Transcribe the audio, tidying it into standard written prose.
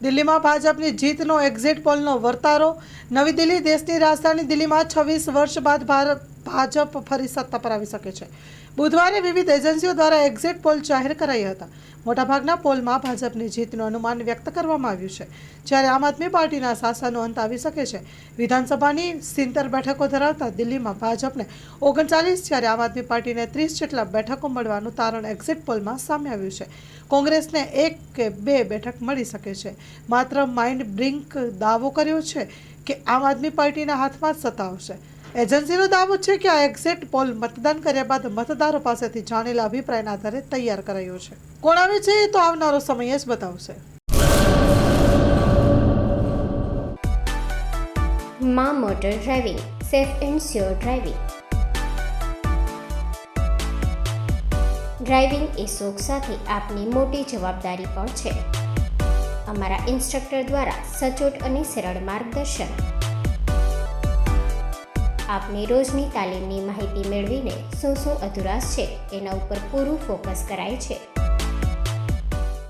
દિલ્હીમાં ભાજપની જીતનો એક્ઝિટ પોલનો વર્તારો। નવી દિલ્હી દેશની રાજધાની દિલ્હીમાં 26 વર્ષ બાદ ભાજપ ફરી સત્તા પર આવી શકે છે। બુધવારે વિવિધ એજન્સીઓ દ્વારા એક્ઝિટ પોલ જાહેર કરાયા હતા। મોટાભાગના પોલમાં ભાજપની જીતનું અનુમાન વ્યક્ત કરવામાં આવ્યું છે, જ્યારે આમ આદમી પાર્ટીના શાસનનો અંત આવી શકે છે। વિધાનસભાની 70 બેઠકો ધરાવતા દિલ્હીમાં ભાજપને 39 જ્યારે આમ આદમી પાર્ટીને 30 જેટલા બેઠકો મળવાનું તારણ એક્ઝિટ પોલમાં સામે આવ્યું છે। કોંગ્રેસને 1 કે 2 બેઠક મળી શકે છે। માત્ર માઇન્ડ બ્રિંક દાવો કર્યો છે કે આમ આદમી પાર્ટીના હાથમાં જ સત્તા આવશે। એજન્સીનો દાવો છે કે આ એક્ઝિટ પોલ મતદાન કર્યા બાદ મતદારો પાસેથી જાણેલા અભિપ્રાયના આધારે તૈયાર કરાયો છે। કોણ આવે છે એ તો આવનારો સમય જ બતાવશે। માં motor driving, safe and sure driving. Driving એ શોખ સાથે આપની મોટી જવાબદારી પણ છે। અમારા ઇન્સ્ટ્રક્ટર દ્વારા સચોટ અને સરળ માર્ગદર્શન। આપની રોજની તાલીમની માહિતી મેળવીને શું અધુરાશ છે એના ઉપર પૂરું ફોકસ કરાય છે।